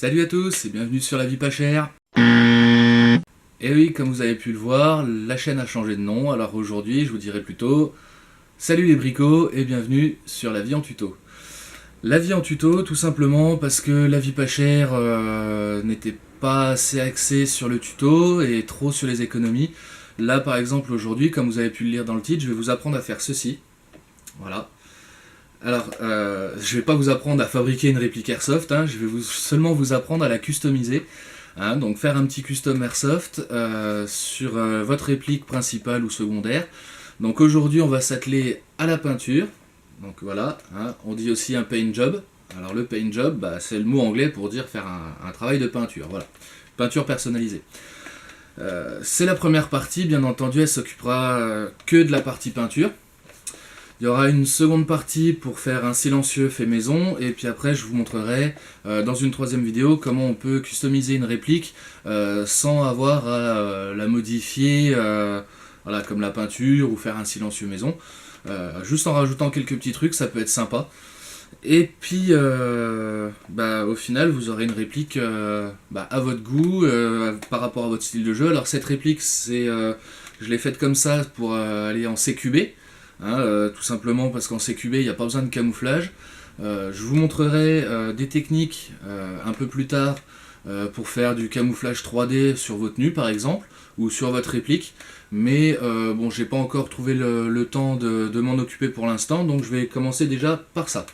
Salut à tous et bienvenue sur La Vie Pas Chère. Et oui, comme vous avez pu le voir, la chaîne a changé de nom, alors aujourd'hui je vous dirai plutôt salut les bricots et bienvenue sur La Vie en tuto. La Vie en tuto tout simplement parce que La Vie Pas Chère n'était pas assez axée sur le tuto et trop sur les économies. Là par exemple aujourd'hui, comme vous avez pu le lire dans le titre, je vais vous apprendre à faire ceci. Voilà. Alors, je vais pas vous apprendre à fabriquer une réplique Airsoft, hein, je vais seulement vous apprendre à la customiser. Hein, donc faire un petit custom Airsoft sur votre réplique principale ou secondaire. Donc aujourd'hui on va s'atteler à la peinture. Donc voilà, hein, on dit aussi un paint job. Alors le paint job, c'est le mot anglais pour dire faire un travail de peinture. Voilà, peinture personnalisée. C'est la première partie, bien entendu, elle s'occupera que de la partie peinture. Il y aura une seconde partie pour faire un silencieux fait maison, et puis après je vous montrerai dans une troisième vidéo comment on peut customiser une réplique sans avoir à la modifier, voilà, comme la peinture ou faire un silencieux maison. Juste en rajoutant quelques petits trucs, ça peut être sympa. Et puis au final vous aurez une réplique à votre goût, par rapport à votre style de jeu. Alors cette réplique, je l'ai faite comme ça pour aller en CQB. Hein, tout simplement parce qu'en CQB il n'y a pas besoin de camouflage. Je vous montrerai des techniques un peu plus tard pour faire du camouflage 3D sur votre tenue par exemple, ou sur votre réplique, mais bon, j'ai pas encore trouvé le temps de m'en occuper pour l'instant, donc je vais commencer déjà par ça.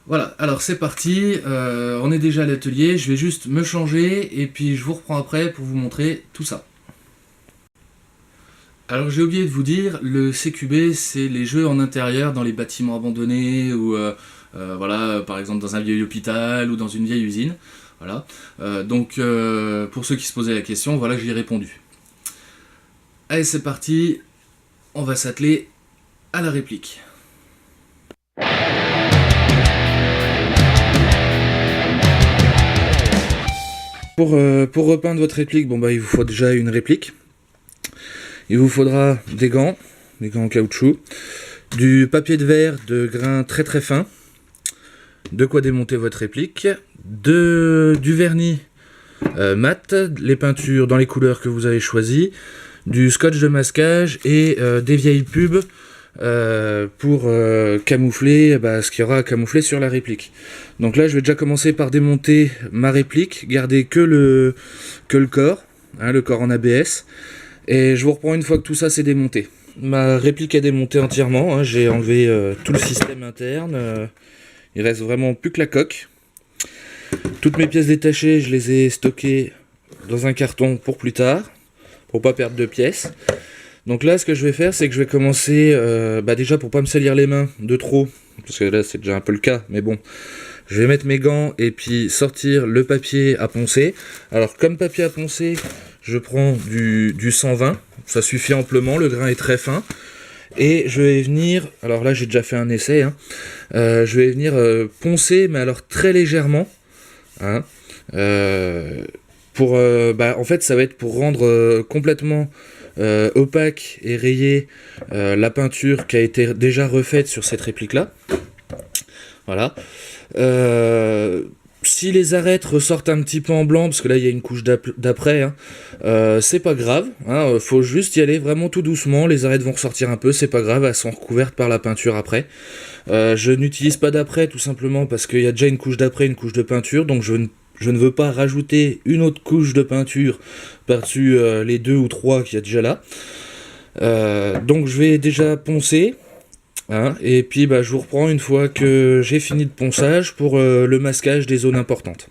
Voilà, alors c'est parti, on est déjà à l'atelier, je vais juste me changer et puis je vous reprends après pour vous montrer tout ça. Alors j'ai oublié de vous dire, le CQB c'est les jeux en intérieur dans les bâtiments abandonnés ou voilà, par exemple dans un vieil hôpital ou dans une vieille usine. Voilà. Donc pour ceux qui se posaient la question, voilà, j'y ai répondu. Allez, c'est parti, on va s'atteler à la réplique. Pour repeindre votre réplique, il vous faut déjà une réplique. Il vous faudra des gants en caoutchouc, du papier de verre de grain très très fin, de quoi démonter votre réplique, du vernis mat, les peintures dans les couleurs que vous avez choisies, du scotch de masquage et des vieilles pubs pour camoufler ce qu'il y aura à camoufler sur la réplique. Donc là je vais déjà commencer par démonter ma réplique, garder que le corps, hein, le corps en ABS. Et je vous reprends une fois que tout ça c'est démonté. Ma réplique est démontée entièrement, hein, j'ai enlevé tout le système interne, il reste vraiment plus que la coque. Toutes mes pièces détachées, je les ai stockées dans un carton pour plus tard, pour pas perdre de pièces. Donc là ce que je vais faire, c'est que je vais commencer, déjà pour pas me salir les mains de trop, parce que là c'est déjà un peu le cas, mais bon. Je vais mettre mes gants et puis sortir le papier à poncer. Alors comme papier à poncer, je prends du 120, ça suffit amplement, le grain est très fin. Et je vais venir, alors là j'ai déjà fait un essai, hein, je vais venir poncer, mais alors très légèrement. Hein, en fait ça va être pour rendre complètement opaque et rayée la peinture qui a été déjà refaite sur cette réplique là. Voilà. Si les arêtes ressortent un petit peu en blanc, parce que là il y a une couche d'après, hein, c'est pas grave, hein, faut juste y aller vraiment tout doucement, les arêtes vont ressortir un peu, c'est pas grave, elles sont recouvertes par la peinture après. Je n'utilise pas d'après tout simplement parce qu'il y a déjà une couche d'après, une couche de peinture, donc je ne veux pas rajouter une autre couche de peinture par-dessus les 2 ou 3 qu'il y a déjà là. Donc je vais déjà poncer. Hein, et puis je vous reprends une fois que j'ai fini de ponçage pour le masquage des zones importantes.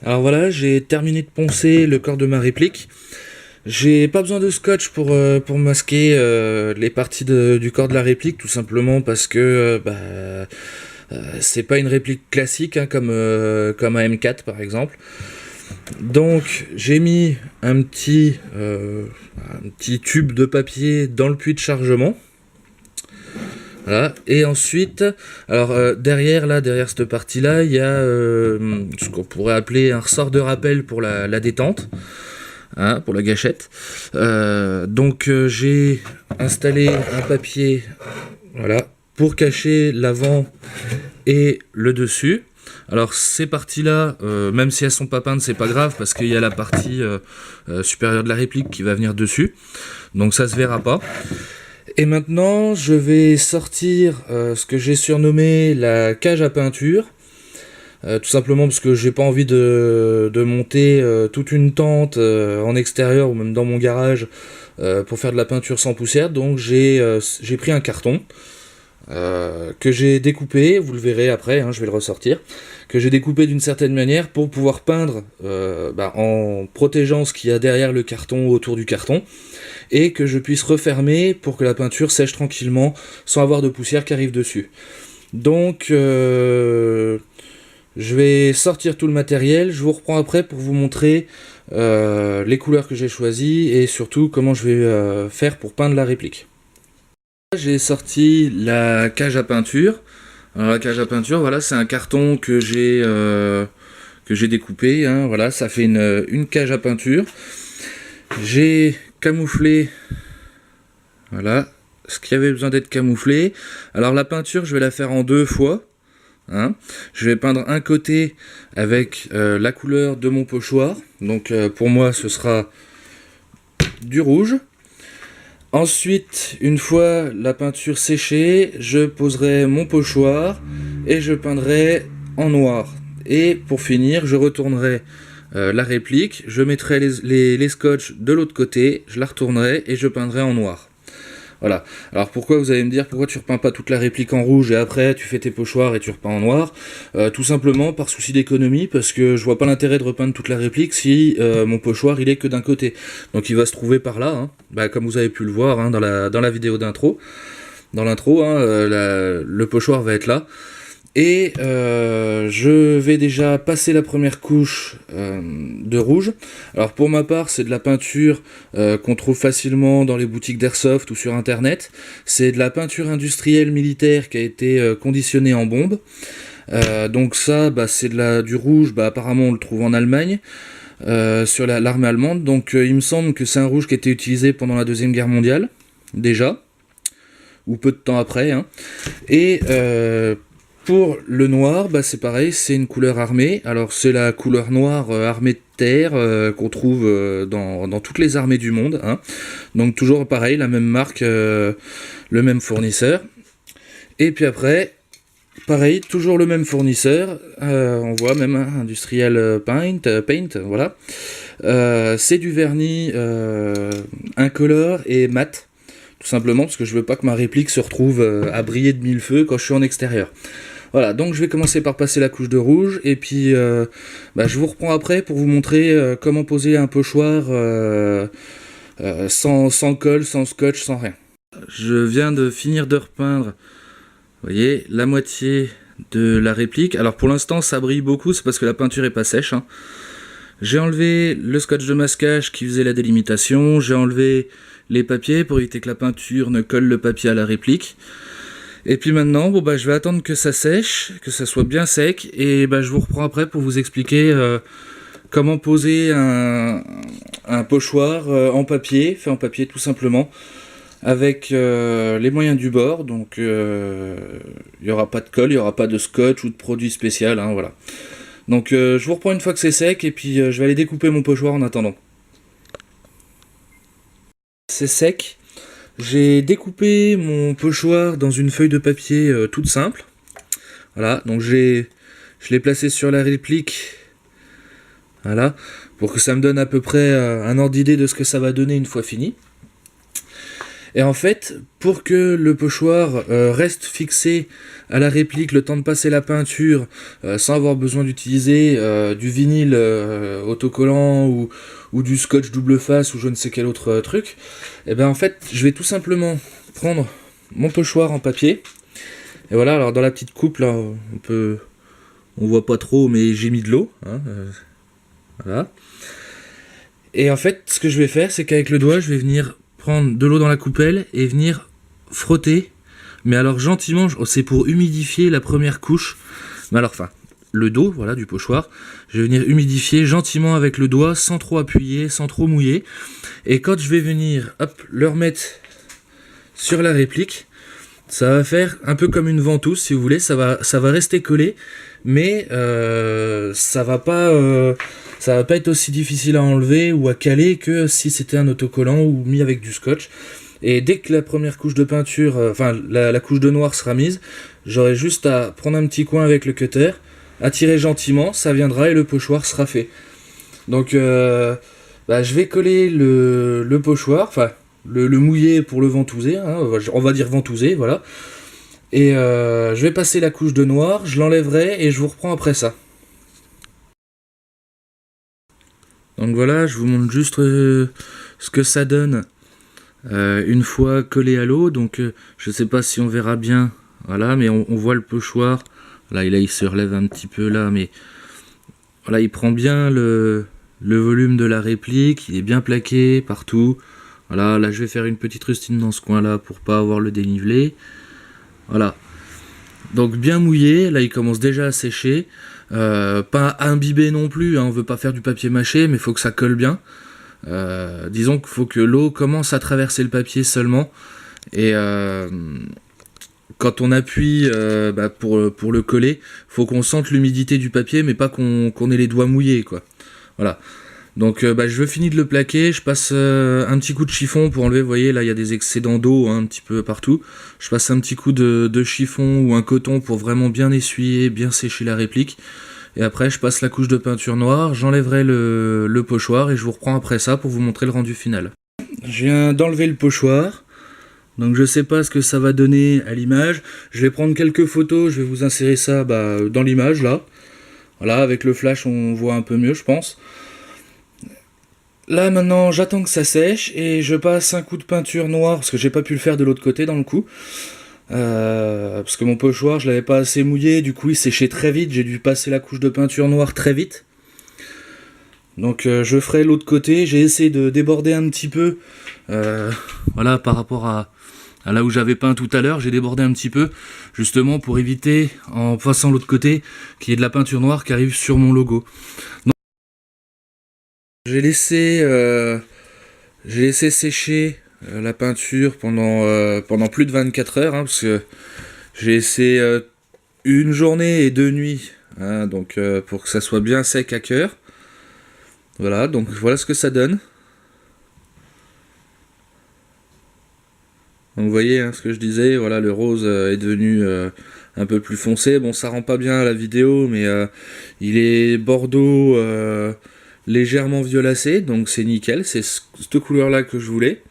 Alors voilà, j'ai terminé de poncer le corps de ma réplique. J'ai pas besoin de scotch pour masquer les parties du corps de la réplique, tout simplement parce que c'est pas une réplique classique, hein, comme un M4 par exemple. Donc j'ai mis un petit tube de papier dans le puits de chargement. Voilà. Et ensuite, alors derrière cette partie-là, il y a ce qu'on pourrait appeler un ressort de rappel pour la détente, hein, pour la gâchette. Donc j'ai installé un papier, voilà, pour cacher l'avant et le dessus. Alors ces parties-là, même si elles sont pas peintes, c'est pas grave parce qu'il y a la partie supérieure de la réplique qui va venir dessus. Donc ça se verra pas. Et maintenant, je vais sortir ce que j'ai surnommé la cage à peinture. Tout simplement parce que j'ai pas envie de monter toute une tente en extérieur ou même dans mon garage pour faire de la peinture sans poussière. Donc j'ai pris un carton que j'ai découpé, vous le verrez après, hein, je vais le ressortir, que j'ai découpé d'une certaine manière pour pouvoir peindre en protégeant ce qu'il y a derrière le carton, autour du carton, et que je puisse refermer pour que la peinture sèche tranquillement sans avoir de poussière qui arrive dessus. Donc je vais sortir tout le matériel, je vous reprends après pour vous montrer les couleurs que j'ai choisies et surtout comment je vais faire pour peindre la réplique. J'ai sorti la cage à peinture. Alors la cage à peinture, voilà, c'est un carton que j'ai découpé, hein, voilà, ça fait une cage à peinture. J'ai camouflé, voilà, ce qui avait besoin d'être camouflé. Alors la peinture, je vais la faire en 2 fois. Hein. Je vais peindre un côté avec la couleur de mon pochoir. Donc pour moi, ce sera du rouge. Ensuite, une fois la peinture séchée, je poserai mon pochoir et je peindrai en noir. Et pour finir, je retournerai la réplique, je mettrai les scotch de l'autre côté, je la retournerai et je peindrai en noir. Voilà. Alors pourquoi, vous allez me dire, pourquoi tu repeins pas toute la réplique en rouge et après tu fais tes pochoirs et tu repeins en noir? Tout simplement par souci d'économie, parce que je vois pas l'intérêt de repeindre toute la réplique si mon pochoir il est que d'un côté. Donc il va se trouver par là, hein, comme vous avez pu le voir hein, dans la vidéo d'intro. Dans l'intro, hein, le pochoir va être là. Et je vais déjà passer la première couche de rouge. Alors pour ma part, c'est de la peinture qu'on trouve facilement dans les boutiques d'airsoft ou sur internet. C'est de la peinture industrielle militaire qui a été conditionnée en bombe. Donc ça, c'est du rouge, apparemment on le trouve en Allemagne. Sur l'armée allemande. Donc il me semble que c'est un rouge qui a été utilisé pendant la Deuxième Guerre mondiale, déjà, ou peu de temps après. Hein. Et pour le noir, c'est pareil, c'est une couleur armée. Alors c'est la couleur noire armée de terre qu'on trouve dans toutes les armées du monde. Hein. Donc toujours pareil, la même marque, le même fournisseur. Et puis après, pareil, toujours le même fournisseur. On voit même Industrial Paint, voilà. C'est du vernis incolore et mat. Tout simplement parce que je veux pas que ma réplique se retrouve à briller de mille feux quand je suis en extérieur. Voilà, donc je vais commencer par passer la couche de rouge et puis je vous reprends après pour vous montrer comment poser un pochoir sans colle, sans scotch, sans rien. Je viens de finir de repeindre, vous voyez, la moitié de la réplique. Alors pour l'instant ça brille beaucoup, c'est parce que la peinture est pas sèche. Hein. J'ai enlevé le scotch de masquage qui faisait la délimitation, j'ai enlevé les papiers pour éviter que la peinture ne colle le papier à la réplique. Et puis maintenant, je vais attendre que ça sèche, que ça soit bien sec, et je vous reprends après pour vous expliquer comment poser un pochoir en papier, fait en papier tout simplement, avec les moyens du bord. Donc il n'y aura pas de colle, il n'y aura pas de scotch ou de produit spécial, hein, voilà. Donc je vous reprends une fois que c'est sec, et puis je vais aller découper mon pochoir en attendant. C'est sec. J'ai découpé mon pochoir dans une feuille de papier toute simple. Voilà, donc je l'ai placé sur la réplique. Voilà, pour que ça me donne à peu près un ordre d'idée de ce que ça va donner une fois fini. Et en fait, pour que le pochoir reste fixé à la réplique le temps de passer la peinture sans avoir besoin d'utiliser du vinyle autocollant ou du scotch double face ou je ne sais quel autre truc, et en fait je vais tout simplement prendre mon pochoir en papier. Et voilà, alors dans la petite coupe là, on voit pas trop mais j'ai mis de l'eau, hein, voilà. Et en fait ce que je vais faire, c'est qu'avec le doigt je vais venir prendre de l'eau dans la coupelle et venir frotter, mais alors gentiment, c'est pour humidifier la première couche, mais alors le dos, voilà, du pochoir, je vais venir humidifier gentiment avec le doigt, sans trop appuyer, sans trop mouiller, et quand je vais venir, le remettre sur la réplique, ça va faire un peu comme une ventouse si vous voulez, ça va rester collé, mais ça va pas être aussi difficile à enlever ou à caler que si c'était un autocollant ou mis avec du scotch. Et dès que la première couche de peinture, la couche de noir sera mise, j'aurai juste à prendre un petit coin avec le cutter, à tirer gentiment, ça viendra et le pochoir sera fait. Donc je vais coller le pochoir, enfin le mouiller pour le ventouser, hein, on va dire ventouser, voilà. Et je vais passer la couche de noir, je l'enlèverai et je vous reprends après ça. Donc voilà, je vous montre juste ce que ça donne une fois collé à l'eau. Donc je sais pas si on verra bien, voilà, mais on voit le pochoir. Là il se relève un petit peu là, mais voilà, il prend bien le volume de la réplique, il est bien plaqué partout. Voilà, là je vais faire une petite rustine dans ce coin là pour pas avoir le dénivelé. Voilà, donc bien mouillé, là il commence déjà à sécher, pas imbibé non plus, hein, on veut pas faire du papier mâché, mais il faut que ça colle bien. Disons qu'il faut que l'eau commence à traverser le papier seulement, et quand on appuie pour le coller, faut qu'on sente l'humidité du papier, mais pas qu'on ait les doigts mouillés, quoi. Voilà. Donc je finis de le plaquer, je passe un petit coup de chiffon pour enlever, vous voyez là il y a des excédents d'eau, hein, un petit peu partout. Je passe un petit coup de chiffon ou un coton pour vraiment bien essuyer, bien sécher la réplique. Et après je passe la couche de peinture noire, j'enlèverai le pochoir et je vous reprends après ça pour vous montrer le rendu final. Je viens d'enlever le pochoir, donc je sais pas ce que ça va donner à l'image. Je vais prendre quelques photos, je vais vous insérer ça dans l'image là. Voilà, avec le flash on voit un peu mieux je pense. Là maintenant j'attends que ça sèche et je passe un coup de peinture noire parce que j'ai pas pu le faire de l'autre côté dans le coup. Parce que mon pochoir je l'avais pas assez mouillé, du coup il séchait très vite, j'ai dû passer la couche de peinture noire très vite. Donc je ferai l'autre côté, j'ai essayé de déborder un petit peu, voilà, par rapport à là où j'avais peint tout à l'heure, j'ai débordé un petit peu, justement pour éviter, en passant l'autre côté, qu'il y ait de la peinture noire qui arrive sur mon logo. Donc, j'ai laissé sécher la peinture pendant plus de 24 heures, hein, parce que j'ai essayé une journée et 2 nuits, hein, donc pour que ça soit bien sec à cœur. Voilà, donc voilà ce que ça donne. Donc vous voyez hein, ce que je disais, voilà, le rose est devenu un peu plus foncé. Bon, ça rend pas bien à la vidéo, mais il est bordeaux légèrement violacé, donc c'est nickel, c'est cette couleur là que je voulais.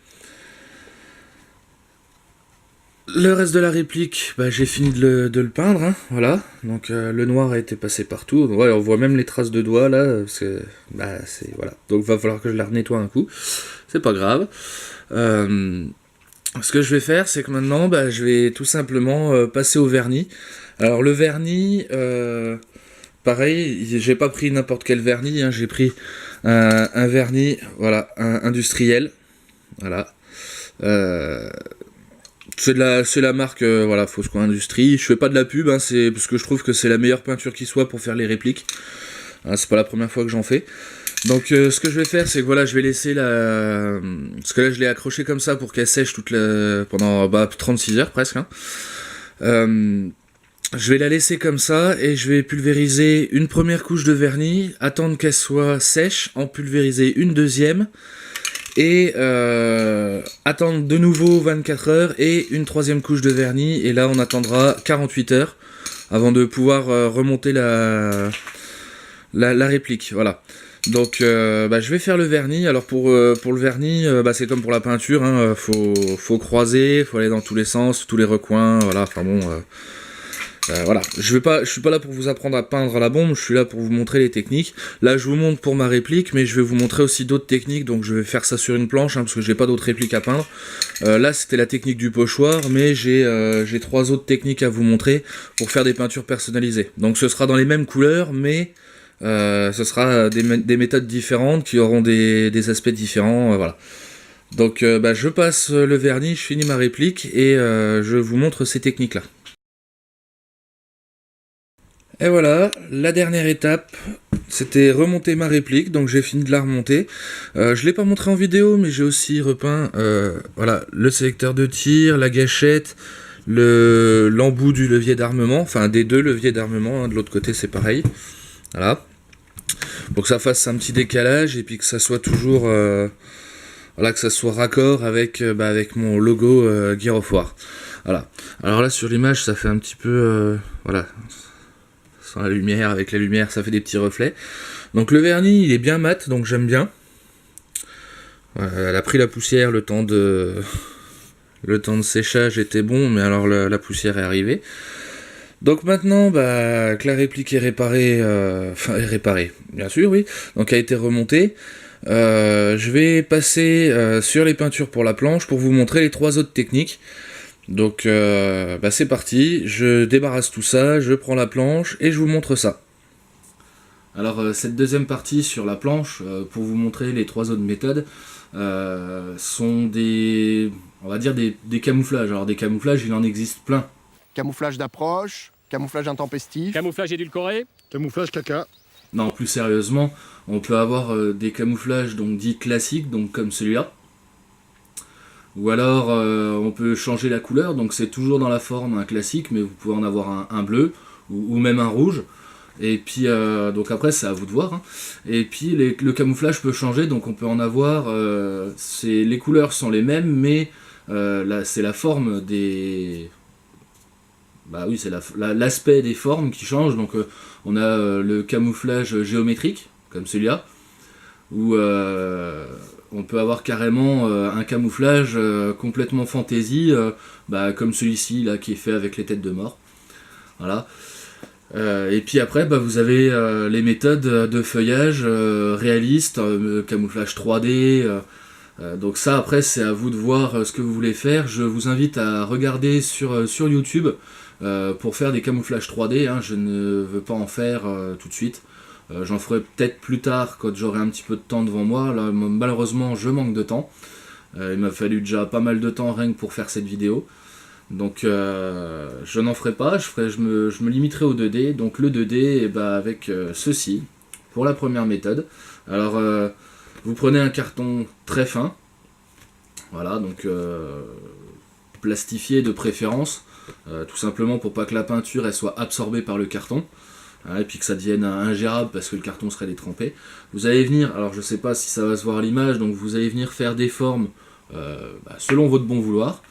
Le reste de la réplique, j'ai fini de le peindre, hein, voilà. Donc le noir a été passé partout. Ouais, on voit même les traces de doigts là. Voilà. Donc va falloir que je la nettoie un coup. C'est pas grave. Ce que je vais faire, c'est que maintenant, je vais tout simplement passer au vernis. Alors le vernis, pareil, j'ai pas pris n'importe quel vernis, hein, j'ai pris un vernis, voilà, industriel, voilà. C'est la marque, voilà, Fosco Industrie. Je fais pas de la pub, hein, c'est parce que je trouve que c'est la meilleure peinture qui soit pour faire les répliques. Hein, c'est pas la première fois que j'en fais. Donc ce que je vais faire, c'est que voilà, je vais laisser parce que là je l'ai accroché comme ça pour qu'elle sèche pendant 36 heures presque. Hein. Je vais la laisser comme ça et je vais pulvériser une première couche de vernis, attendre qu'elle soit sèche, en pulvériser une deuxième et attendre de nouveau 24 heures et une troisième couche de vernis, et là on attendra 48 heures avant de pouvoir remonter la réplique, voilà. Donc je vais faire le vernis. Alors pour le vernis, c'est comme pour la peinture, hein, faut croiser, faut aller dans tous les sens, tous les recoins, voilà, enfin bon... voilà, je suis pas là pour vous apprendre à peindre à la bombe, je suis là pour vous montrer les techniques. Là je vous montre pour ma réplique, mais je vais vous montrer aussi d'autres techniques, donc je vais faire ça sur une planche, hein, parce que j'ai pas d'autres répliques à peindre. Là c'était la technique du pochoir, mais j'ai 3 autres techniques à vous montrer pour faire des peintures personnalisées. Donc ce sera dans les mêmes couleurs, mais ce sera des méthodes différentes qui auront des aspects différents, voilà. Donc je passe le vernis, je finis ma réplique et je vous montre ces techniques là. Et voilà, la dernière étape, c'était remonter ma réplique, donc j'ai fini de la remonter. Je l'ai pas montré en vidéo, mais j'ai aussi repeint voilà, le sélecteur de tir, la gâchette, l'embout du levier d'armement, enfin des deux leviers d'armement, hein, de l'autre côté c'est pareil. Voilà. Pour que ça fasse un petit décalage et puis que ça soit toujours voilà, que ça soit raccord avec, avec mon logo Gear of War. Voilà. Alors là sur l'image ça fait un petit peu voilà, sans la lumière, avec la lumière ça fait des petits reflets. Donc le vernis il est bien mat, donc j'aime bien. Elle a pris la poussière, le temps de séchage était bon, mais alors la poussière est arrivée. Donc maintenant que la réplique est réparée, est réparée, bien sûr, oui, donc a été remontée, je vais passer sur les peintures pour la planche pour vous montrer les 3 autres techniques. Donc c'est parti, je débarrasse tout ça, je prends la planche et je vous montre ça. Alors cette deuxième partie sur la planche, pour vous montrer les 3 autres méthodes, sont des, on va dire des camouflages. Alors des camouflages, il en existe plein. Camouflage d'approche, camouflage intempestif. Camouflage édulcoré. Camouflage caca. Non, plus sérieusement, on peut avoir des camouflages donc dits classiques, donc comme celui-là. Ou alors on peut changer la couleur, donc c'est toujours dans la forme un classique, mais vous pouvez en avoir un bleu ou même un rouge. Et puis donc après c'est à vous de voir. Hein. Et puis le camouflage peut changer, donc on peut en avoir. Les couleurs sont les mêmes, mais là c'est la forme des. Bah oui, c'est l'aspect des formes qui change. Donc on a le camouflage géométrique, comme celui-là, où on peut avoir carrément un camouflage complètement fantaisie, comme celui-ci là qui est fait avec les têtes de mort. Voilà. Et puis après, vous avez les méthodes de feuillage réaliste, camouflage 3D. Donc ça, après, c'est à vous de voir ce que vous voulez faire. Je vous invite à regarder sur YouTube pour faire des camouflages 3D. Hein. Je ne veux pas en faire tout de suite. J'en ferai peut-être plus tard quand j'aurai un petit peu de temps devant moi. Là, malheureusement, je manque de temps. Il m'a fallu déjà pas mal de temps rien que pour faire cette vidéo. Donc je n'en ferai pas, je me limiterai au 2D. Donc le 2D, avec ceci, pour la première méthode. Alors vous prenez un carton très fin, voilà, donc plastifié de préférence, tout simplement pour pas que la peinture elle soit absorbée par le carton, hein, et puis que ça devienne ingérable parce que le carton serait détrempé. Vous allez venir, alors je sais pas si ça va se voir à l'image, donc vous allez venir faire des formes selon votre bon vouloir.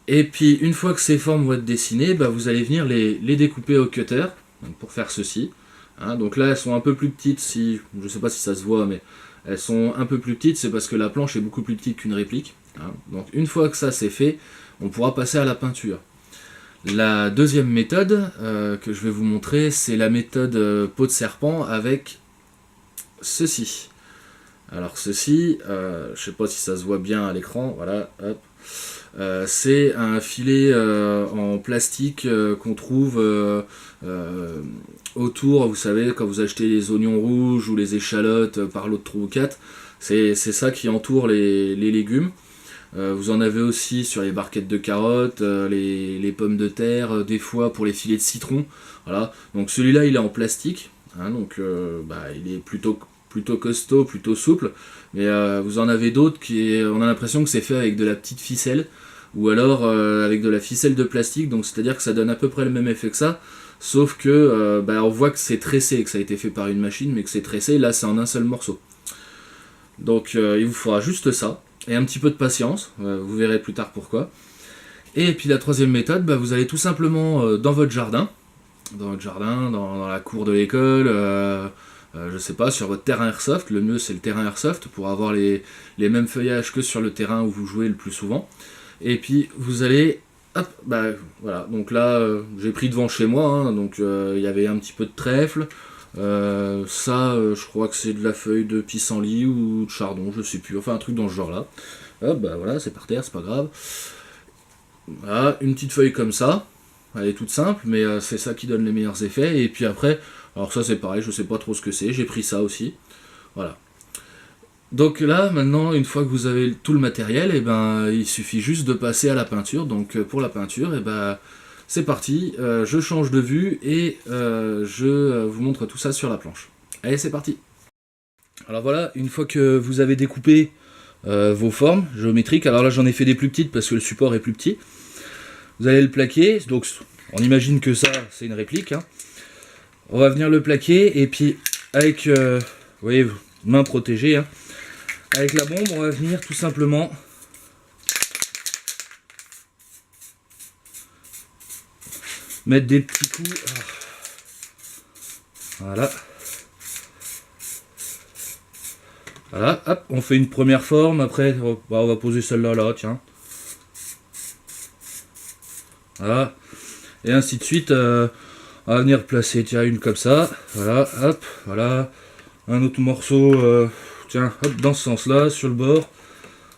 Et puis une fois que ces formes vont être dessinées, vous allez venir les découper au cutter, donc pour faire ceci. Hein, donc là elles sont un peu plus petites, je ne sais pas si ça se voit, mais elles sont un peu plus petites, c'est parce que la planche est beaucoup plus petite qu'une réplique. Hein. Donc une fois que ça c'est fait, on pourra passer à la peinture. La deuxième méthode que je vais vous montrer, c'est la méthode peau de serpent avec ceci. Alors ceci, je ne sais pas si ça se voit bien à l'écran, voilà, hop. C'est un filet en plastique qu'on trouve autour, vous savez, quand vous achetez les oignons rouges ou les échalotes par lot de 3 ou 4, c'est ça qui entoure les légumes. Vous en avez aussi sur les barquettes de carottes, les pommes de terre, des fois pour les filets de citron. Voilà. Donc celui-là il est en plastique, hein, donc il est plutôt costaud, plutôt souple, mais vous en avez d'autres on a l'impression que c'est fait avec de la petite ficelle, ou alors avec de la ficelle de plastique, donc c'est-à-dire que ça donne à peu près le même effet que ça, sauf que on voit que c'est tressé, que ça a été fait par une machine, mais que c'est tressé, là c'est en un seul morceau. Donc il vous faudra juste ça, et un petit peu de patience, vous verrez plus tard pourquoi. Et puis la troisième méthode, vous allez tout simplement dans votre jardin, dans la cour de l'école, je sais pas, sur votre terrain airsoft. Le mieux c'est le terrain airsoft pour avoir les mêmes feuillages que sur le terrain où vous jouez le plus souvent. Et puis vous allez, hop, voilà, donc là j'ai pris devant chez moi, hein, donc il y avait un petit peu de trèfle, je crois que c'est de la feuille de pissenlit ou de chardon, je sais plus, enfin un truc dans ce genre là. Hop, voilà, c'est par terre, c'est pas grave. Voilà, une petite feuille comme ça, elle est toute simple, mais c'est ça qui donne les meilleurs effets. Et puis après, alors ça c'est pareil, je sais pas trop ce que c'est, j'ai pris ça aussi, voilà. Donc là, maintenant, une fois que vous avez tout le matériel, il suffit juste de passer à la peinture. Donc pour la peinture, c'est parti, je change de vue et je vous montre tout ça sur la planche. Allez, c'est parti. Alors voilà, une fois que vous avez découpé vos formes géométriques, alors là j'en ai fait des plus petites parce que le support est plus petit. Vous allez le plaquer, donc on imagine que ça c'est une réplique, hein. On va venir le plaquer et puis avec, vous voyez, main protégée, hein. Avec la bombe on va venir tout simplement mettre des petits coups, voilà. Voilà, hop, on fait une première forme, après on va poser celle-là, là, tiens. Voilà, et ainsi de suite, on va venir placer, tiens, une comme ça, voilà, hop, voilà, un autre morceau, tiens, hop, dans ce sens-là, sur le bord,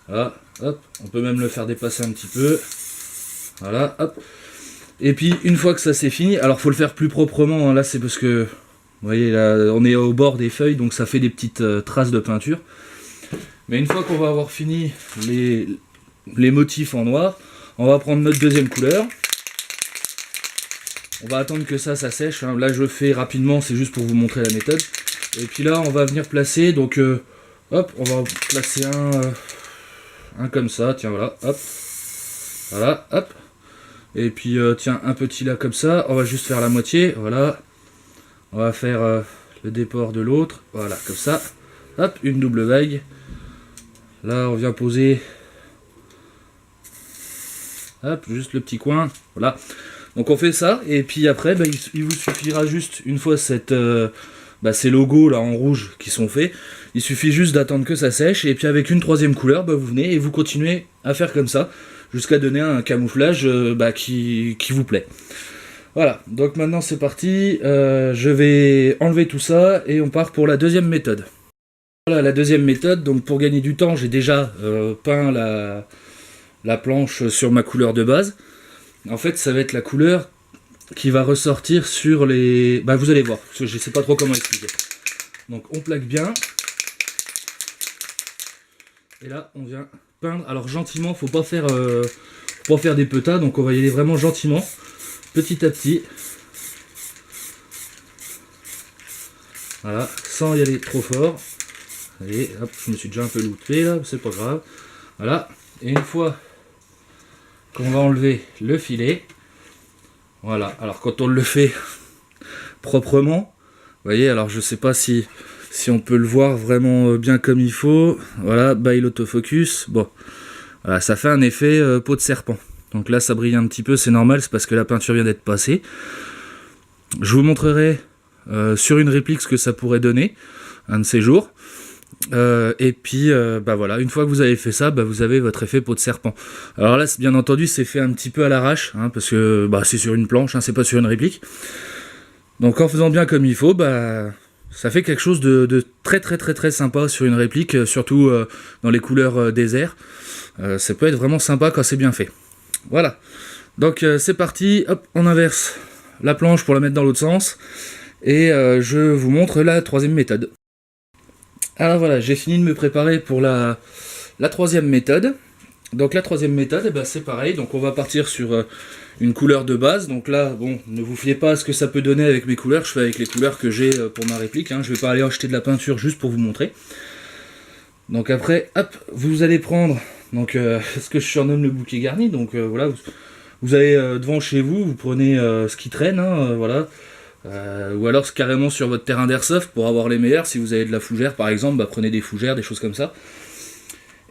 voilà, hop, on peut même le faire dépasser un petit peu, voilà, hop, et puis une fois que ça c'est fini, alors faut le faire plus proprement, hein, là c'est parce que, vous voyez, là, on est au bord des feuilles, donc ça fait des petites traces de peinture, mais une fois qu'on va avoir fini les motifs en noir, on va prendre notre deuxième couleur. On va attendre que ça sèche, hein. Là je fais rapidement, c'est juste pour vous montrer la méthode. Et puis là on va venir placer, donc hop, on va placer un comme ça, tiens voilà, hop, voilà, hop. Et puis tiens, un petit là comme ça, on va juste faire la moitié, voilà. On va faire le déport de l'autre, voilà, comme ça, hop, une double vague. Là on vient poser, hop, juste le petit coin, voilà. Donc on fait ça, et puis après, bah, il vous suffira juste, une fois ces logos là en rouge qui sont faits, il suffit juste d'attendre que ça sèche, et puis avec une troisième couleur, bah, vous venez et vous continuez à faire comme ça, jusqu'à donner un camouflage qui vous plaît. Voilà, donc maintenant c'est parti, je vais enlever tout ça, et on part pour la deuxième méthode. Voilà la deuxième méthode, donc pour gagner du temps, j'ai déjà peint la planche sur ma couleur de base. En fait, ça va être la couleur qui va ressortir sur les... Bah, vous allez voir, parce que je ne sais pas trop comment expliquer. Donc, on plaque bien. Et là, on vient peindre. Alors, gentiment, faut pas faire des petas. Donc, on va y aller vraiment gentiment, petit à petit. Voilà, sans y aller trop fort. Allez, hop, je me suis déjà un peu louté là, c'est pas grave. Voilà, et une fois qu'on va enlever le filet, voilà, alors quand on le fait proprement, vous voyez, alors je sais pas si on peut le voir vraiment bien comme il faut, voilà, by l'autofocus, bon, voilà, ça fait un effet peau de serpent, donc là ça brille un petit peu, c'est normal, c'est parce que la peinture vient d'être passée. Je vous montrerai sur une réplique ce que ça pourrait donner, un de ces jours. Et puis bah voilà, une fois que vous avez fait ça, bah vous avez votre effet peau de serpent. Alors là bien entendu c'est fait un petit peu à l'arrache, hein, parce que bah, c'est sur une planche, hein, c'est pas sur une réplique. Donc en faisant bien comme il faut, bah ça fait quelque chose de très sympa sur une réplique, surtout dans les couleurs désert. Ça peut être vraiment sympa quand c'est bien fait. Voilà, donc c'est parti, hop, on inverse la planche pour la mettre dans l'autre sens, et je vous montre la troisième méthode. Alors voilà, j'ai fini de me préparer pour la troisième méthode. Donc la troisième méthode, eh ben, c'est pareil, donc on va partir sur une couleur de base. Donc là, bon, ne vous fiez pas à ce que ça peut donner avec mes couleurs, je fais avec les couleurs que j'ai pour ma réplique, hein. Je vais pas aller acheter de la peinture juste pour vous montrer. Donc après, hop, vous allez prendre donc, ce que je surnomme le bouquet garni. Donc voilà, vous allez devant chez vous, vous prenez ce qui traîne, hein, voilà. Ou alors c'est carrément sur votre terrain d'airsoft pour avoir les meilleurs. Si vous avez de la fougère par exemple, bah, prenez des fougères, des choses comme ça.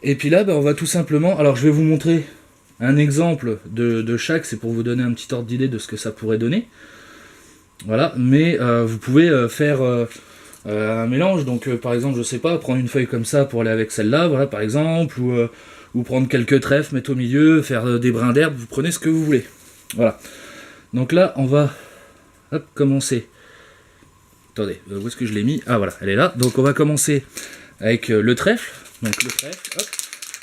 Et puis là bah, on va tout simplement, alors je vais vous montrer un exemple de chaque, c'est pour vous donner un petit ordre d'idée de ce que ça pourrait donner. Voilà, mais vous pouvez faire un mélange, donc par exemple je sais pas, prendre une feuille comme ça pour aller avec celle-là, voilà par exemple, ou prendre quelques trèfles, mettre au milieu, faire des brins d'herbe, vous prenez ce que vous voulez. Voilà, donc là on va hop, commencer. Attendez, où est-ce que je l'ai mis? Ah voilà, elle est là. Donc on va commencer avec le trèfle. Donc le trèfle, hop.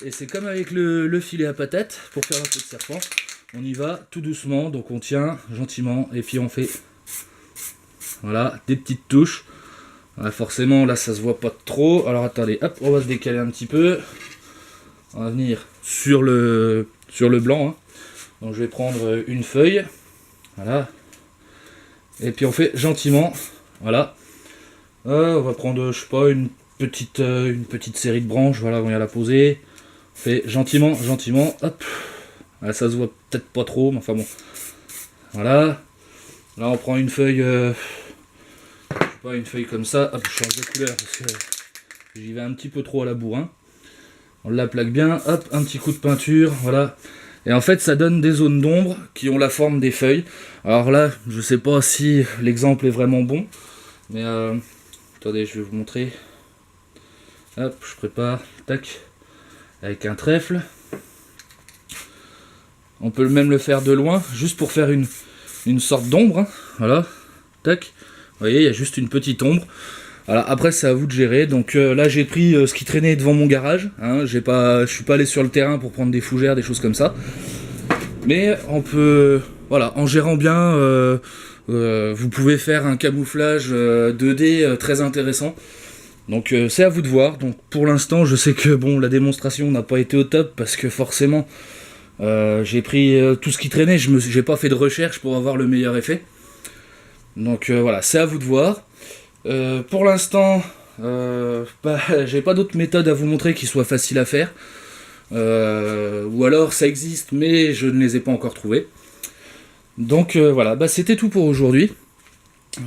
Et c'est comme avec le filet à patate pour faire un peu de serpent. On y va tout doucement, donc on tient gentiment et puis on fait voilà, des petites touches. Voilà, forcément là ça se voit pas trop. Alors attendez, hop, on va se décaler un petit peu. On va venir sur le blanc, hein. Donc je vais prendre une feuille. Voilà. Et puis on fait gentiment, voilà. On va prendre, je sais pas, une petite série de branches, voilà, on va la poser. On fait gentiment, hop. Ah, ça se voit peut-être pas trop, mais enfin bon. Voilà. Là on prend une feuille, je sais pas, une feuille comme ça. Hop, je change de couleur parce que j'y vais un petit peu trop à la bourrin. On la plaque bien, hop, un petit coup de peinture, voilà. Et en fait ça donne des zones d'ombre qui ont la forme des feuilles. Alors là, je sais pas si l'exemple est vraiment bon, mais attendez, je vais vous montrer. Hop, je prépare, tac, avec un trèfle. On peut même le faire de loin, juste pour faire une sorte d'ombre, hein. Voilà, tac. Vous voyez, il y a juste une petite ombre. Voilà, après c'est à vous de gérer. Donc là j'ai pris ce qui traînait devant mon garage, hein. Je suis pas allé sur le terrain pour prendre des fougères, des choses comme ça. Mais on peut, voilà, en gérant bien, vous pouvez faire un camouflage 2D très intéressant. Donc c'est à vous de voir. Donc pour l'instant je sais que bon, la démonstration n'a pas été au top parce que forcément j'ai pris tout ce qui traînait, j'ai pas fait de recherche pour avoir le meilleur effet. Donc voilà, c'est à vous de voir. Pour l'instant, j'ai pas d'autres méthodes à vous montrer qui soient faciles à faire. Ou alors ça existe mais je ne les ai pas encore trouvées. Donc voilà, c'était tout pour aujourd'hui.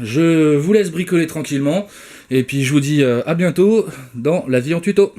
Je vous laisse bricoler tranquillement et puis je vous dis à bientôt dans la vie en tuto.